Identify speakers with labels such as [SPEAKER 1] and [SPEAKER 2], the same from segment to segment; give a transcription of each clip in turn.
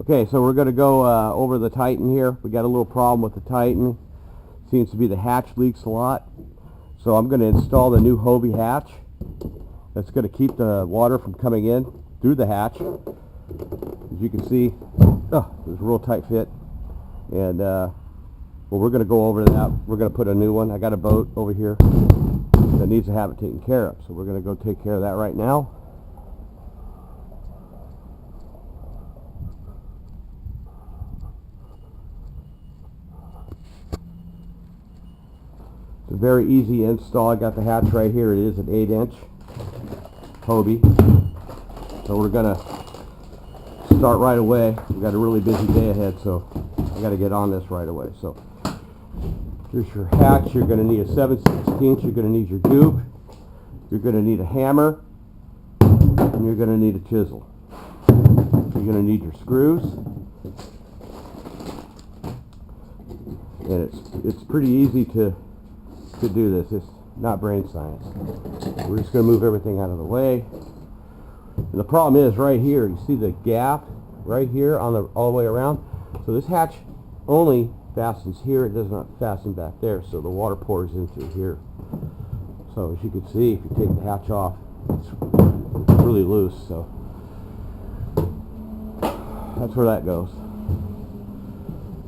[SPEAKER 1] Okay, so we're going to go over the Titan here. We got a little problem with the Titan. Seems to be the hatch leaks a lot. So I'm going to install the new Hobie hatch. That's going to keep the water from coming in through the hatch. As you can see, there's a real tight fit. And well, we're going to go over that. We're going to put a new one. I got a boat over here that needs to have it taken care of. So we're going to go take care of that right now. It's a very easy install. I got the hatch right here. It is an 8-inch Hobie. So we're going to start right away. We've got a really busy day ahead, so I got to get on this right away. So here's your hatch. You're going to need a 7/16. You're going to need your goob. You're going to need a hammer. And you're going to need a chisel. You're going to need your screws. And it's pretty easy to do this. It's not brain science. We're just going to move everything out of the way. And the problem is right here, you see the gap right here on the all the way around. So this hatch only fastens here. It does not fasten back there, so the water pours in through here. So as you can see, if you take the hatch off, it's really loose. So that's where that goes.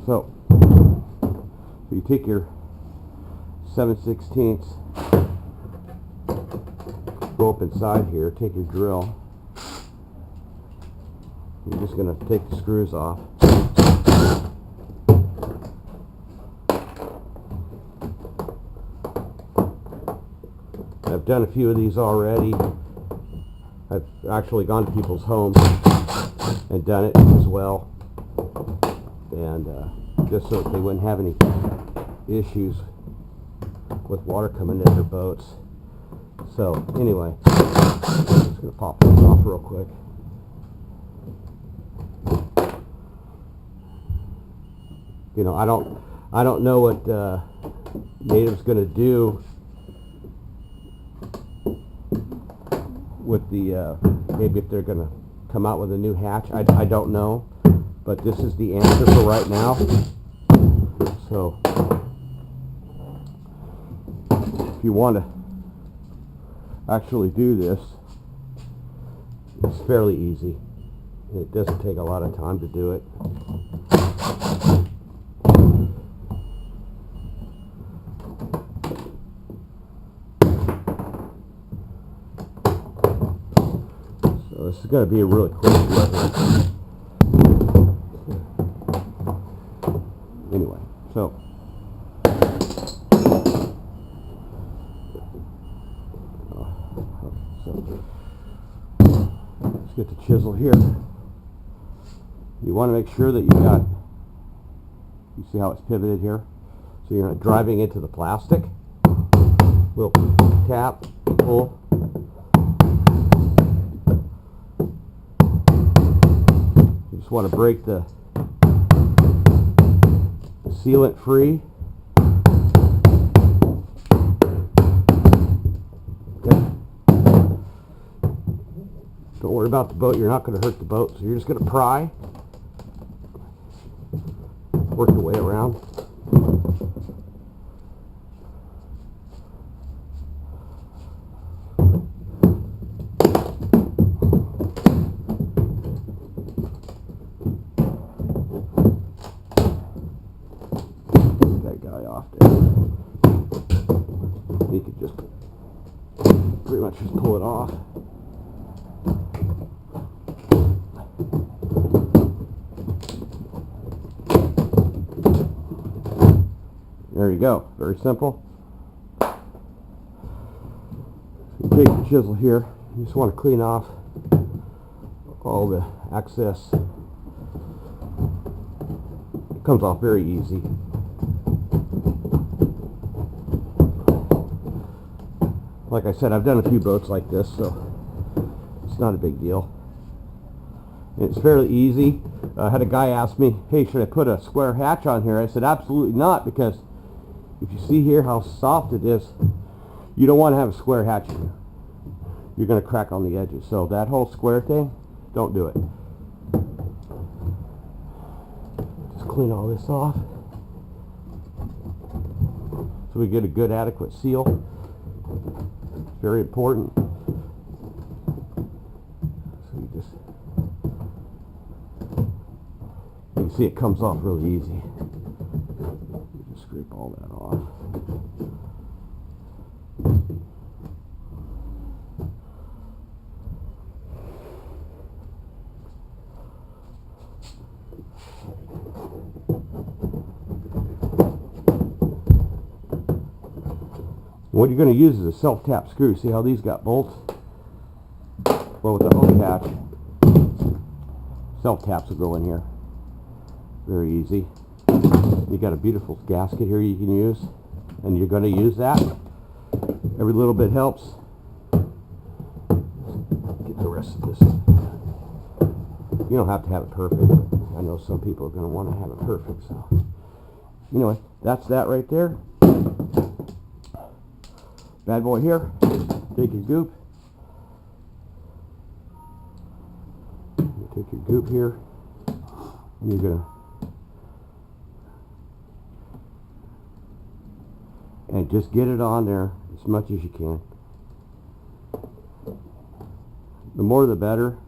[SPEAKER 1] So you take your 7/16, go up inside here, take your drill. You're just going to take the screws off. I've done a few of these already. I've actually gone to people's homes and done it as well, and just so that they wouldn't have any issues with water coming in their boats. So anyway, I'm just going to pop this off real quick. You know, I don't know what Native's going to do with the maybe if they're going to come out with a new hatch. I don't know, but this is the answer for right now. So if you want to actually do this, it's fairly easy. It doesn't take a lot of time to do it. So this is going to be a really quick delivery. Anyway, so let's get the chisel here. You want to make sure that you see how it's pivoted here? So you're not driving into the plastic. We'll tap, pull. You just want to break the sealant free. Don't worry about the boat. You're not going to hurt the boat. So you're just going to pry. Work your way around. Get that guy off there. You could just pretty much just pull it off. There you go. Very simple. You take the chisel here. You just want to clean off all the excess. It comes off very easy. Like I said, I've done a few boats like this, so it's not a big deal. It's fairly easy. I had a guy ask me, hey, should I put a square hatch on here? I said, absolutely not, because if you see here how soft it is, you don't want to have a square hatch here. You're going to crack on the edges. So that whole square thing, don't do it. clean all this off so we get a good adequate seal. Very important. So you can see it comes off really easy. You just scrape all that off. What you're going to use is a self-tap screw. See how these got bolts? Well, with the hose hatch, self-taps will go in here. Very easy. You got a beautiful gasket here you can use, and you're going to use that. Every little bit helps. Get the rest of this. You don't have to have it perfect. I know some people are going to want to have it perfect. So, anyway, that's that right there. Bad boy here. Take your goop. You take your goop here, and you're gonna just get it on there as much as you can. The more the better.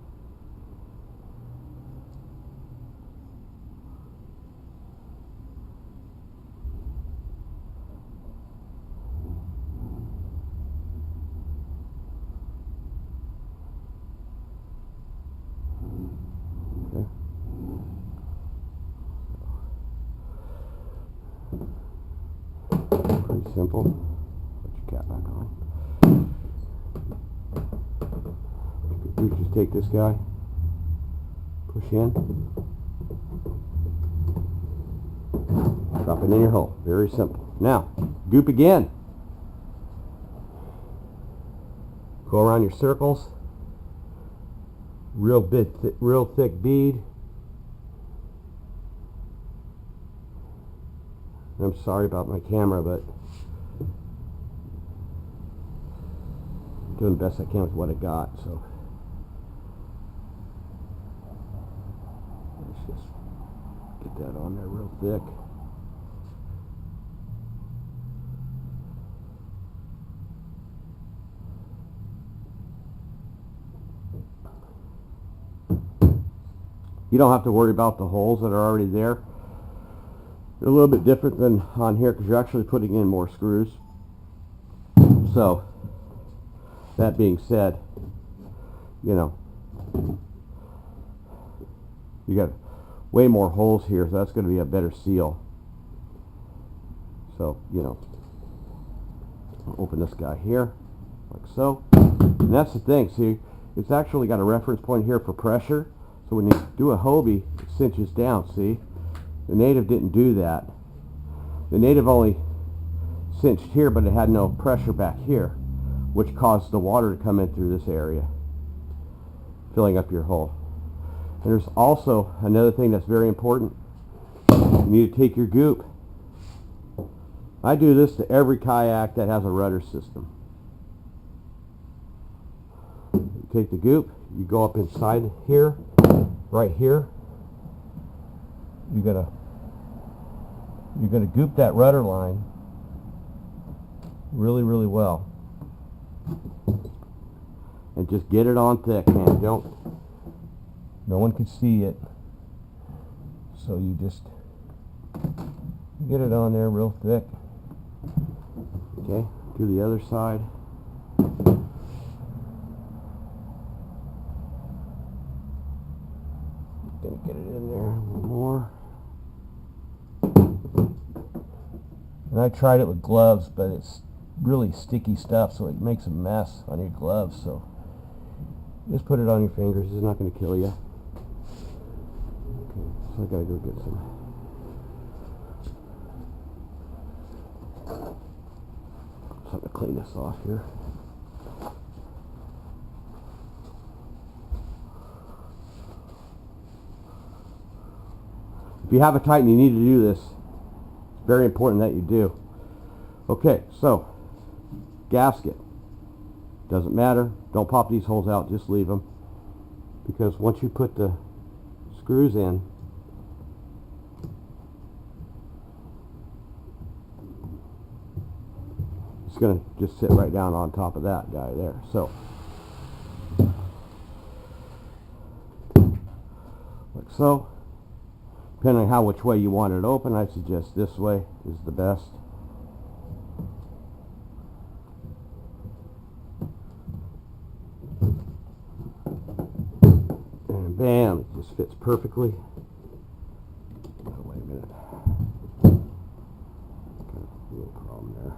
[SPEAKER 1] Pretty simple. Put your cap back on. You just take this guy, push in, drop it in your hole. Very simple. Now, goop again. Go around your circles. Real thick bead. I'm sorry about my camera, but I'm doing the best I can with what I got. So let's just get that on there real thick. You don't have to worry about the holes that are already there. They're a little bit different than on here because you're actually putting in more screws. So, that being said, you know, you got way more holes here, so that's going to be a better seal. So, you know, I'll open this guy here, like so. And that's the thing, see, it's actually got a reference point here for pressure. So when you do a Hobie, it cinches down, see? The Native didn't do that. The Native only cinched here, but it had no pressure back here, which caused the water to come in through this area, filling up your hole. And there's also another thing that's very important. You need to take your goop. I do this to every kayak that has a rudder system. You take the goop, you go up inside here, right here. You're gonna goop that rudder line really, really well, and just get it on thick, man. No one can see it, so you just get it on there real thick. Okay, do the other side. Gonna get it in there a little more. And I tried it with gloves, but it's really sticky stuff, so it makes a mess on your gloves. So just put it on your fingers. It's not going to kill you. Okay, so I gotta go get something to clean this off here. If you have a Titan, you need to do this. It's very important that you do. Okay, so gasket. Doesn't matter. Don't pop these holes out. Just leave them. Because once you put the screws in, going to just sit right down on top of that guy there. So, like so. Depending on which way you want it open, I suggest this way is the best. And bam, it just fits perfectly. Oh, wait a minute. Got a little problem there.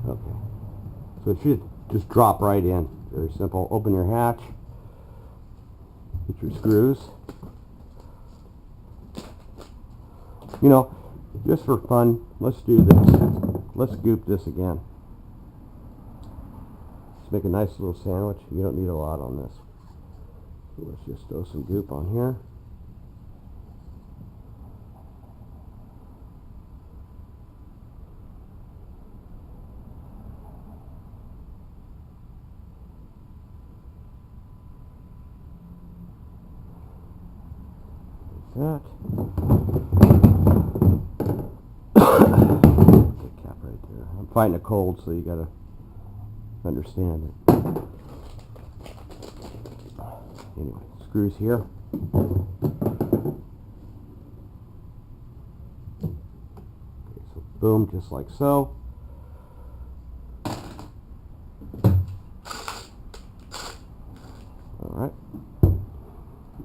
[SPEAKER 1] Okay, so it should just drop right in. Very simple. Open your hatch, get your screws. You know, just for fun, let's do this. Let's goop this again. Let's make a nice little sandwich. You don't need a lot on this. So let's just throw some goop on here. That. The cap right there. I'm fighting a cold, so you gotta understand it. Anyway, screws here. Okay, so boom, just like so. All right.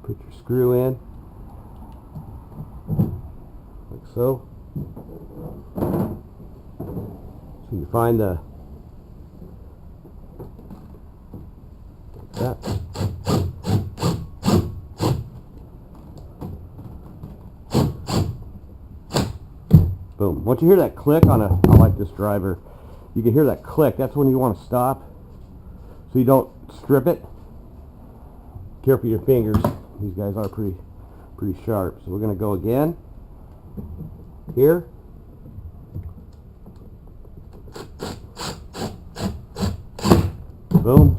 [SPEAKER 1] Put your screw in. So you find the that. Boom. Once you hear that click on a, I like this driver, you can hear that click. That's when you want to stop, so you don't strip it. Careful your fingers. These guys are pretty sharp. So we're going to go again. Here. Boom.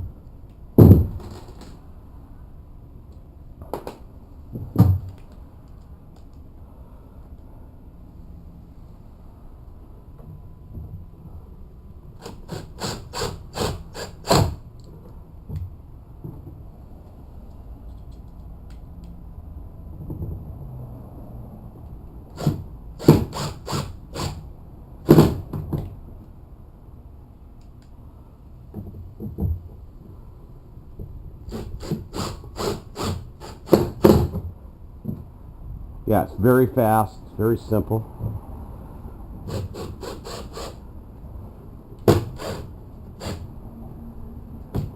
[SPEAKER 1] Yeah, it's very fast, it's very simple.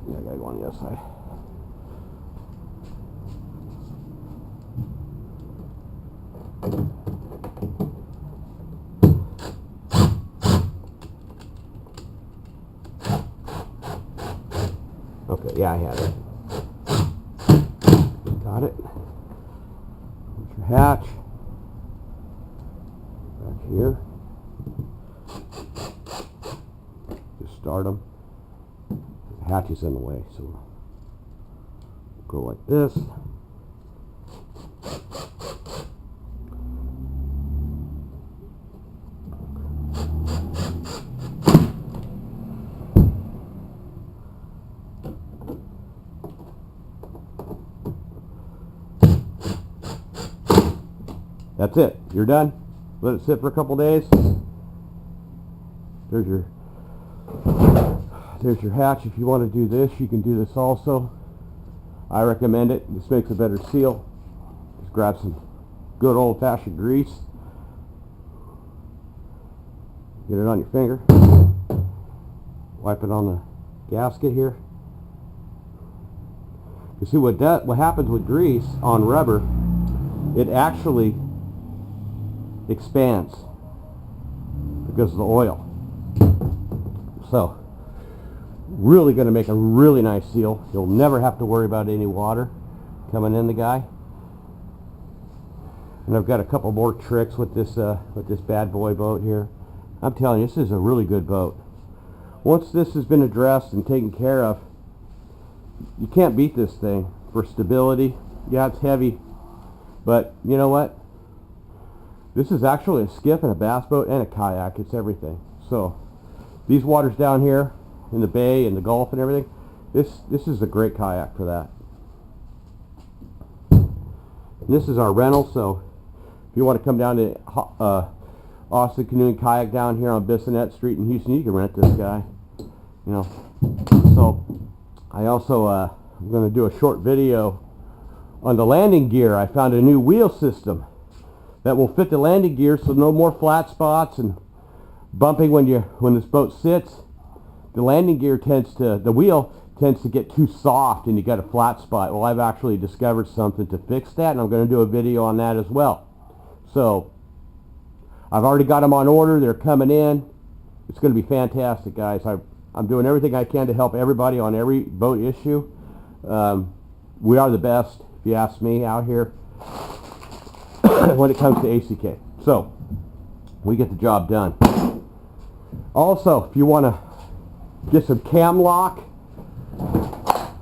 [SPEAKER 1] Yeah, I gotta go on the other side. Okay, yeah, I had it. Got it. Your hatch back here. Just start them. The hatch is in the way, so we'll go like this. That's it. You're done. Let it sit for a couple days. There's your hatch. If you want to do this, you can do this also. I recommend it. This makes a better seal. Just grab some good old-fashioned grease. Get it on your finger. Wipe it on the gasket here. You see what happens with grease on rubber, it actually expands because of the oil. So really going to make a really nice seal. You'll never have to worry about any water coming in the guy. And I've got a couple more tricks with this bad boy boat here. I'm telling you, this is a really good boat. Once this has been addressed and taken care of, you can't beat this thing for stability. Yeah, it's heavy, but you know what? This is actually a skiff and a bass boat and a kayak. It's everything. So these waters down here in the bay and the Gulf and everything, this is a great kayak for that. And this is our rental, so if you want to come down to Austin Canoe and Kayak down here on Bissonnette Street in Houston, you can rent this guy. You know, so I also I'm going to do a short video on the landing gear. I found a new wheel system that will fit the landing gear, so no more flat spots and bumping when this boat sits. The landing gear the wheel tends to get too soft and you got a flat spot. Well, I've actually discovered something to fix that, and I'm going to do a video on that as well. So I've already got them on order. They're coming in. It's going to be fantastic, guys. I'm doing everything I can to help everybody on every boat issue. We are the best, if you ask me, out here when it comes to ACK. So we get the job done. Also, if you want to get some cam lock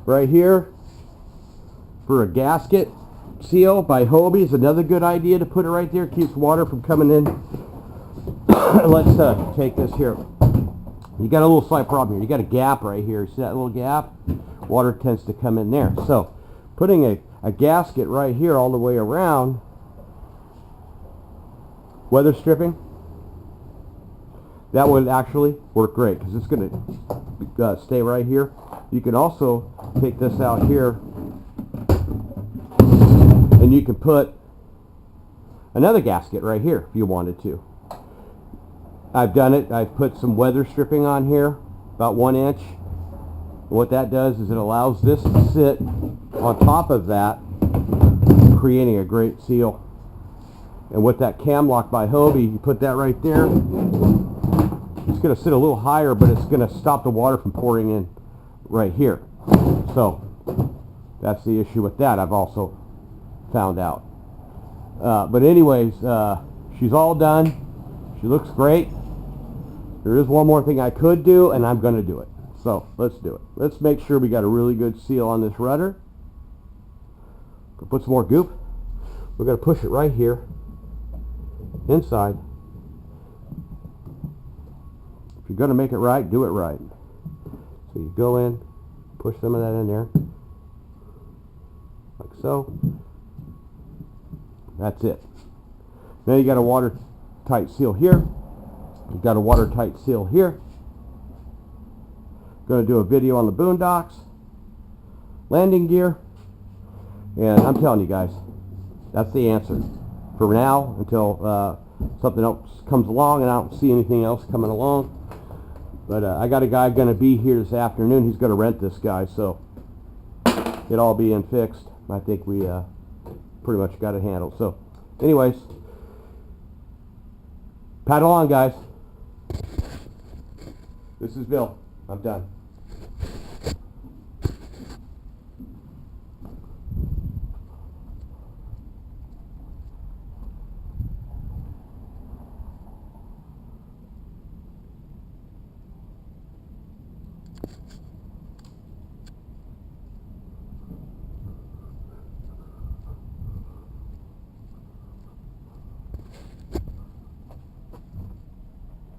[SPEAKER 1] right here for a gasket seal by Hobie is another good idea to put it right there. Keeps water from coming in. Let's take this here. You got a little slight problem here. You got a gap right here. See that little gap? Water tends to come in there. So putting a gasket right here all the way around, weather stripping, that would actually work great because it's going to stay right here. You can also take this out here and you can put another gasket right here if you wanted to. I've done it. I've put some weather stripping on here, about 1 inch. What that does is it allows this to sit on top of that, creating a great seal. And with that cam lock by Hobie, you put that right there. It's going to sit a little higher, but it's going to stop the water from pouring in right here. So that's the issue with that. I've also found out. But anyways, she's all done. She looks great. There is one more thing I could do, and I'm going to do it. So let's do it. Let's make sure we got a really good seal on this rudder. Put some more goop. We're going to push it right here inside. If you're going to make it right, do it right. So you go in, push some of that in there, like so. That's it. Now you got a watertight seal here. You've got a watertight seal here. Going to do a video on the boondocks, landing gear, and I'm telling you guys, that's the answer for now until something else comes along, and I don't see anything else coming along. But I got a guy going to be here this afternoon. He's going to rent this guy, so it all being fixed, I think we pretty much got it handled. So anyways, paddle on, guys. This is Bill. I'm done.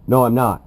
[SPEAKER 1] No, I'm not.